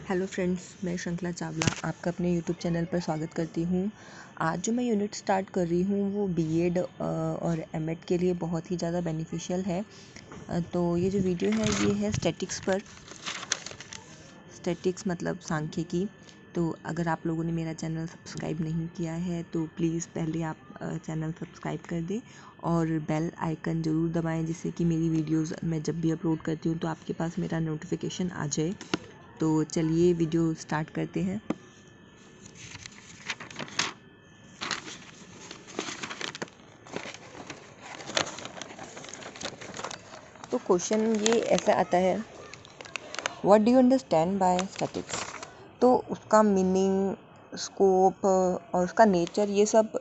Hello friends, मैं श्रृंखला चावला आपका अपने यूट्यूब चैनल पर स्वागत करती हूँ। आज जो मैं यूनिट स्टार्ट कर रही हूँ वो बीएड और एमएड के लिए बहुत ही ज़्यादा बेनिफिशियल है। तो ये जो वीडियो है ये है स्टैटिक्स पर। स्टैटिक्स मतलब सांख्यिकी। तो अगर आप लोगों ने मेरा चैनल सब्सक्राइब नहीं किया है तो प्लीज़ पहले आप चैनल सब्सक्राइब कर दें और बेल आइकन ज़रूर दबाएं, जिससे कि मेरी वीडियोज़ मैं जब भी अपलोड करती हूँ तो आपके पास मेरा नोटिफिकेशन आ जाए। तो चलिए वीडियो स्टार्ट करते हैं। तो क्वेश्चन ये ऐसा आता है, what do you understand by statics. तो उसका मीनिंग, स्कोप और उसका नेचर ये सब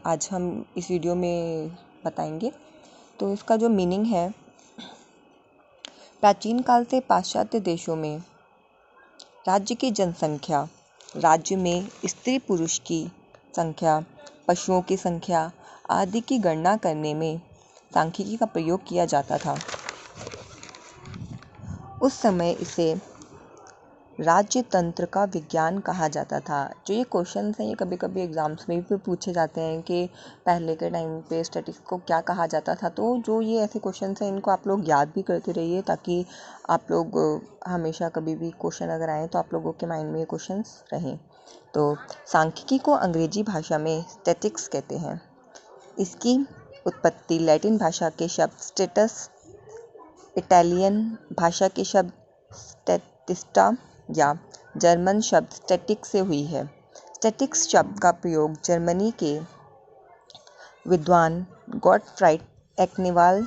आज हम इस वीडियो में बताएंगे। तो इसका जो मीनिंग है, प्राचीन काल से पाश्चात्य देशों में राज्य की जनसंख्या, राज्य में स्त्री पुरुष की संख्या, पशुओं की संख्या आदि की गणना करने में सांख्यिकी का प्रयोग किया जाता था। उस समय इसे राज्य तंत्र का विज्ञान कहा जाता था। जो ये क्वेश्चंस हैं ये कभी कभी एग्ज़ाम्स में भी पूछे जाते हैं कि पहले के टाइम पे स्टैटिक्स को क्या कहा जाता था। तो जो ये ऐसे क्वेश्चंस हैं इनको आप लोग याद भी करते रहिए, ताकि आप लोग हमेशा कभी भी क्वेश्चन अगर आए तो आप लोगों के माइंड में ये क्वेश्चंस रहें। तो सांख्यिकी को अंग्रेजी भाषा में स्टैटिक्स कहते हैं। इसकी उत्पत्ति लैटिन भाषा के शब्द स्टेटस, इटालियन भाषा के शब्द स्टैटिस्टा या जर्मन शब्द स्टैटिक से हुई है। स्टैटिक्स शब्द का प्रयोग जर्मनी के विद्वान गॉटफ्राइड एक्नेवाल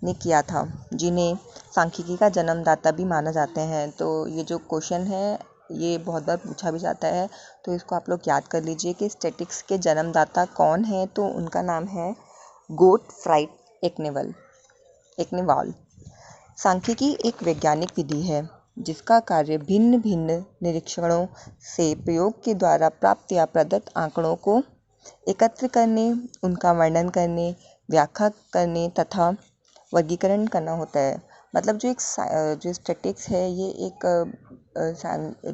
ने किया था, जिन्हें सांख्यिकी का जन्मदाता भी माना जाते हैं। तो ये जो क्वेश्चन है ये बहुत बार पूछा भी जाता है, तो इसको आप लोग याद कर लीजिए कि स्टैटिक्स के जन्मदाता कौन है। तो उनका नाम है गॉटफ्राइड एक्नेवाल। सांख्यिकी एक वैज्ञानिक विधि है जिसका कार्य भिन्न भिन्न निरीक्षणों से प्रयोग के द्वारा प्राप्त या प्रदत्त आंकड़ों को एकत्र करने, उनका वर्णन करने, व्याख्या करने तथा वर्गीकरण करना होता है। मतलब जो स्टैटिक्स है ये एक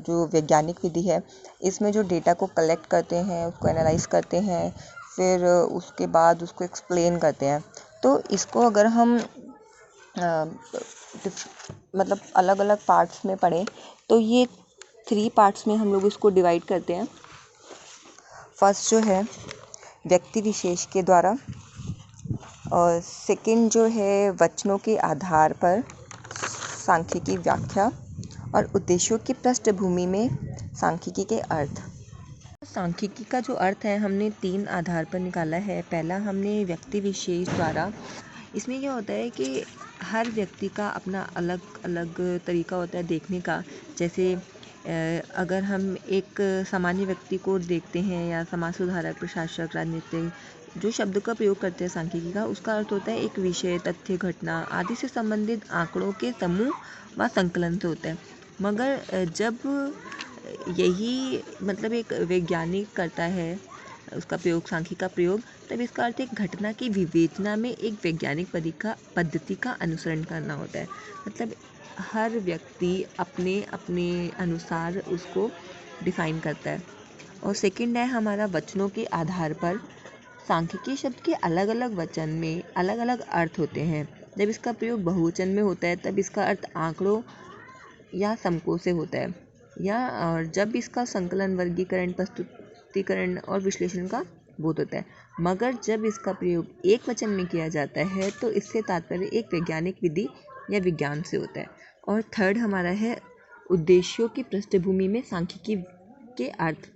जो वैज्ञानिक विधि है, इसमें जो डेटा को कलेक्ट करते हैं, उसको एनालाइज करते हैं, फिर उसके बाद उसको एक्सप्लेन करते हैं। तो इसको अगर हम मतलब अलग अलग पार्ट्स में पढ़ें तो ये 3 पार्ट्स में हम लोग इसको डिवाइड करते हैं। फर्स्ट जो है व्यक्ति विशेष के द्वारा, और सेकंड जो है वचनों के आधार पर सांख्यिकी व्याख्या, और उद्देश्यों की पृष्ठभूमि में सांख्यिकी के अर्थ। सांख्यिकी का जो अर्थ है हमने 3 आधार पर निकाला है। पहला हमने व्यक्ति विशेष द्वारा। इसमें क्या होता है कि हर व्यक्ति का अपना अलग अलग तरीका होता है देखने का। जैसे अगर हम एक सामान्य व्यक्ति को देखते हैं या समाज सुधारक, प्रशासक, राजनीतिक, जो शब्द का प्रयोग करते हैं सांख्यिकी का, उसका अर्थ होता है एक विषय, तथ्य, घटना आदि से संबंधित आंकड़ों के समूह व संकलन से होता है। मगर जब यही मतलब एक वैज्ञानिक करता है उसका प्रयोग, सांख्यिकी का प्रयोग, तब इसका अर्थ एक घटना की विवेचना में एक वैज्ञानिक पद्धति का अनुसरण करना होता है। मतलब हर व्यक्ति अपने अपने अनुसार उसको डिफाइन करता है। और सेकंड है हमारा वचनों के आधार पर। सांख्यिकी शब्द के अलग अलग वचन में अलग अलग अर्थ होते हैं। जब इसका प्रयोग बहुवचन में होता है तब इसका अर्थ आंकड़ों या समकों से होता है, या और जब इसका संकलन, वर्गीकरण, प्रस्तुतिकरण और विश्लेषण का बोध होता है। मगर जब इसका प्रयोग एक वचन में किया जाता है तो इससे तात्पर्य एक वैज्ञानिक विधि या विज्ञान से होता है। और थर्ड हमारा है उद्देश्यों की पृष्ठभूमि में सांख्यिकी के अर्थ।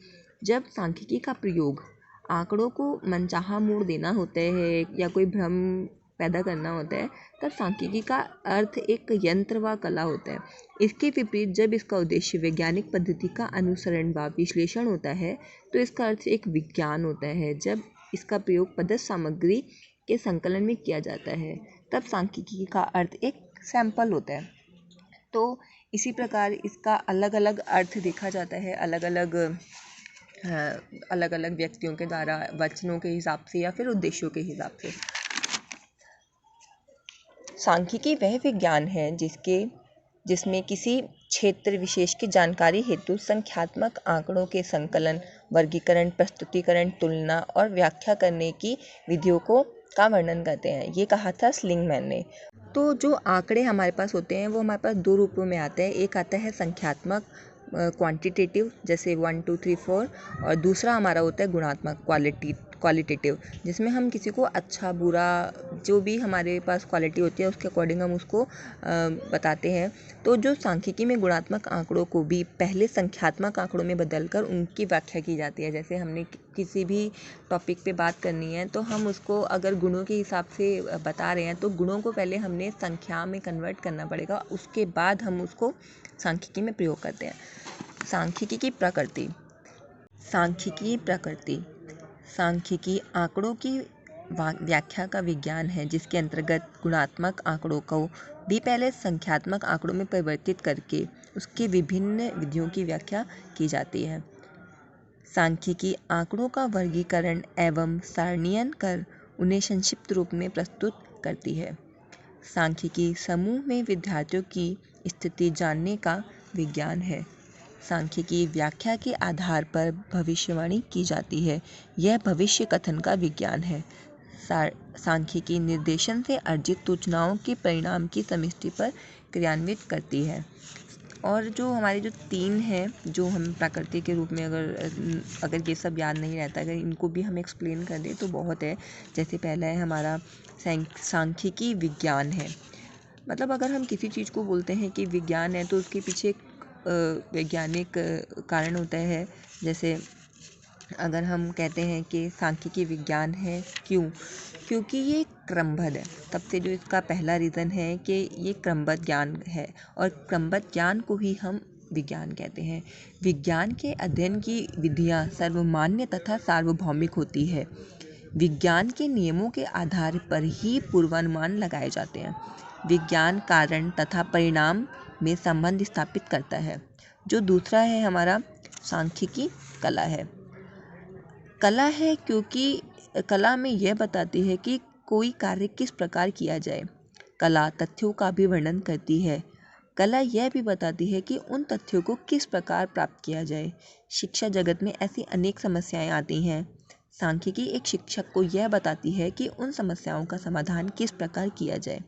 जब सांख्यिकी का प्रयोग आंकड़ों को मनचाहा मोड़ देना होता है या कोई भ्रम पैदा करना होता है, तब सांख्यिकी का अर्थ एक यंत्र व कला होता है। इसके विपरीत जब इसका उद्देश्य वैज्ञानिक पद्धति का अनुसरण व विश्लेषण होता है तो इसका अर्थ एक विज्ञान होता है। जब इसका प्रयोग पदार्थ सामग्री के संकलन में किया जाता है तब सांख्यिकी का अर्थ एक सैंपल होता है। तो इसी प्रकार इसका अलग अलग अर्थ देखा जाता है अलग अलग व्यक्तियों के द्वारा, वचनों के हिसाब से या फिर उद्देश्यों के हिसाब से। सांख्यिकी वह विज्ञान है जिसके जिसमें किसी क्षेत्र विशेष की जानकारी हेतु संख्यात्मक आंकड़ों के संकलन, वर्गीकरण, प्रस्तुतिकरण, तुलना और व्याख्या करने की विधियों का वर्णन करते हैं। ये कहा था स्लिंगमैन ने। तो जो आंकड़े हमारे पास होते हैं वो हमारे पास दो रूपों में आते हैं। एक आता है संख्यात्मक क्वांटिटेटिव, जैसे 1 2 3 4, और दूसरा हमारा होता है गुणात्मक क्वालिटेटिव, जिसमें हम किसी को अच्छा बुरा जो भी हमारे पास क्वालिटी होती है उसके अकॉर्डिंग हम उसको बताते हैं। तो जो सांख्यिकी में गुणात्मक आंकड़ों को भी पहले संख्यात्मक आंकड़ों में बदलकर उनकी व्याख्या की जाती है। जैसे हमने किसी भी टॉपिक पे बात करनी है तो हम उसको अगर गुणों के हिसाब से बता रहे हैं तो गुणों को पहले हमने संख्या में कन्वर्ट करना पड़ेगा, उसके बाद हम उसको सांख्यिकी में प्रयोग करते हैं। सांख्यिकी की प्रकृति। सांख्यिकी आंकड़ों की व्याख्या का विज्ञान है, जिसके अंतर्गत गुणात्मक आंकड़ों को भी पहले संख्यात्मक आंकड़ों में परिवर्तित करके उसके विभिन्न विधियों की व्याख्या की जाती है। सांख्यिकी आंकड़ों का वर्गीकरण एवं सारणीयन कर उन्हें संक्षिप्त रूप में प्रस्तुत करती है। सांख्यिकी समूह में विद्यार्थियों की स्थिति जानने का विज्ञान है। सांख्यिकी व्याख्या के आधार पर भविष्यवाणी की जाती है। यह भविष्य कथन का विज्ञान है। सांख्यिकी निर्देशन से अर्जित सूचनाओं के परिणाम की समष्टि पर क्रियान्वित करती है। और जो हमारे जो 3 हैं, जो हम प्रकृति के रूप में अगर ये सब याद नहीं रहता, अगर इनको भी हम एक्सप्लेन कर दें तो बहुत है। जैसे पहला है हमारा सांख्यिकी विज्ञान है। मतलब अगर हम किसी चीज़ को बोलते हैं कि विज्ञान है तो उसके पीछे एक वैज्ञानिक कारण होता है। जैसे अगर हम कहते हैं कि सांख्यिकी विज्ञान है, क्योंकि ये क्रमबद्ध है। तब से जो इसका पहला रीज़न है कि ये क्रमबद्ध ज्ञान है, और क्रमबद्ध ज्ञान को ही हम विज्ञान कहते हैं। विज्ञान के अध्ययन की विधियाँ सर्वमान्य तथा सार्वभौमिक होती है। विज्ञान के नियमों के आधार पर ही पूर्वानुमान लगाए जाते हैं। विज्ञान कारण तथा परिणाम में संबंध स्थापित करता है। जो दूसरा है हमारा सांख्यिकी कला है, क्योंकि कला में यह बताती है कि कोई कार्य किस प्रकार किया जाए। कला तथ्यों का भी वर्णन करती है। कला यह भी बताती है कि उन तथ्यों को किस प्रकार प्राप्त किया जाए। शिक्षा जगत में ऐसी अनेक समस्याएं आती हैं। सांख्यिकी एक शिक्षक को यह बताती है कि उन समस्याओं का समाधान किस प्रकार किया जाए।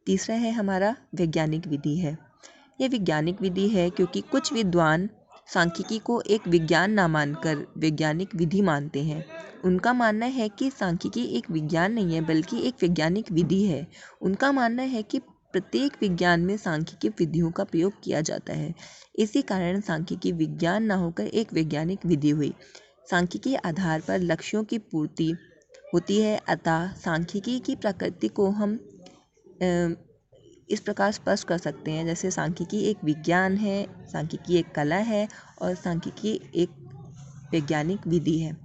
तीसरा है हमारा वैज्ञानिक विधि है। यह वैज्ञानिक विधि है क्योंकि कुछ विद्वान सांख्यिकी को एक विज्ञान ना मानकर वैज्ञानिक विधि मानते हैं। उनका मानना है कि सांख्यिकी एक विज्ञान नहीं है बल्कि एक वैज्ञानिक विधि है। उनका मानना है कि प्रत्येक विज्ञान में सांख्यिकी विधियों का प्रयोग किया जाता है। इसी कारण सांख्यिकी विज्ञान ना होकर एक वैज्ञानिक विधि हुई। सांख्यिकी आधार पर लक्ष्यों की पूर्ति होती है। अतः सांख्यिकी की प्रकृति को हम इस प्रकार स्पष्ट कर सकते हैं। जैसे सांख्यिकी एक विज्ञान है, सांख्यिकी एक कला है, और सांख्यिकी एक वैज्ञानिक विधि है।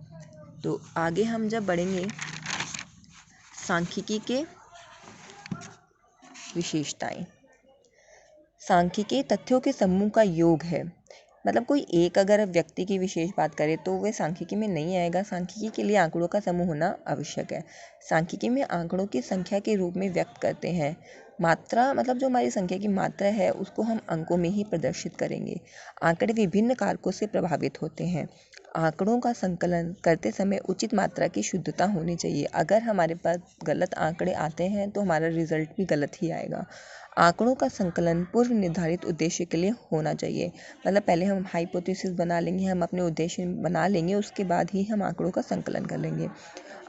तो आगे हम जब बढ़ेंगे, सांख्यिकी के विशेषताएं। सांख्यिकी तथ्यों के समूह का योग है। मतलब कोई एक अगर व्यक्ति की विशेष बात करें तो वह सांख्यिकी में नहीं आएगा। सांख्यिकी के लिए आंकड़ों का समूह होना आवश्यक है। सांख्यिकी में आंकड़ों की संख्या के रूप में व्यक्त करते हैं। मात्रा, मतलब जो हमारी संख्या की मात्रा है उसको हम अंकों में ही प्रदर्शित करेंगे। आंकड़े विभिन्न कारकों से प्रभावित होते हैं। आंकड़ों का संकलन करते समय उचित मात्रा की शुद्धता होनी चाहिए। अगर हमारे पास गलत आंकड़े आते हैं तो हमारा रिजल्ट भी गलत ही आएगा। आंकड़ों का संकलन पूर्व निर्धारित उद्देश्य के लिए होना चाहिए। मतलब पहले हम हाइपोथेसिस बना लेंगे, हम अपने उद्देश्य बना लेंगे, उसके बाद ही हम आंकड़ों का संकलन कर लेंगे।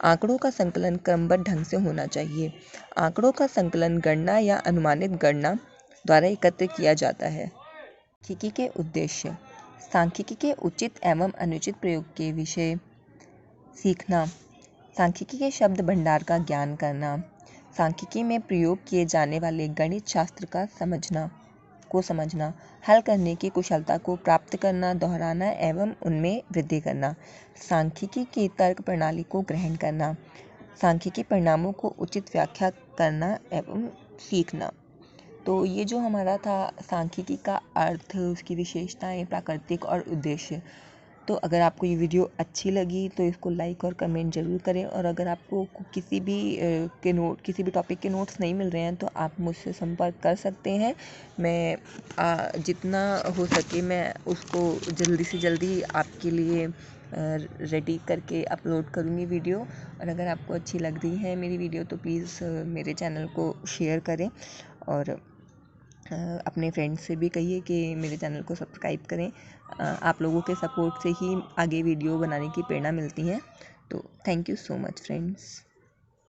आंकड़ों का संकलन क्रमबद्ध ढंग से होना चाहिए। आंकड़ों का संकलन गणना या अनुमानित गणना द्वारा एकत्र किया जाता है। सांख्यिकी के उद्देश्य। सांख्यिकी के उचित एवं अनुचित प्रयोग के विषय सीखना। सांख्यिकी के शब्द भंडार का ज्ञान करना। सांख्यिकी में प्रयोग किए जाने वाले गणित शास्त्र का समझना, हल करने की कुशलता को प्राप्त करना, दोहराना एवं उनमें वृद्धि करना। सांख्यिकी की तर्क प्रणाली को ग्रहण करना। सांख्यिकी परिणामों को उचित व्याख्या करना एवं सीखना। तो ये जो हमारा था सांख्यिकी का अर्थ, उसकी विशेषताएं, प्राकृतिक और उद्देश्य। तो अगर आपको ये वीडियो अच्छी लगी तो इसको लाइक और कमेंट ज़रूर करें। और अगर आपको किसी भी टॉपिक के नोट्स नहीं मिल रहे हैं तो आप मुझसे संपर्क कर सकते हैं। मैं जितना हो सके मैं उसको जल्दी से जल्दी आपके लिए रेडी करके अपलोड करूँगी वीडियो। और अगर आपको अच्छी लग रही है मेरी वीडियो तो प्लीज़ मेरे चैनल को शेयर करें और अपने फ्रेंड्स से भी कहिए कि मेरे चैनल को सब्सक्राइब करें। आप लोगों के सपोर्ट से ही आगे वीडियो बनाने की प्रेरणा मिलती है। तो thank you so much friends.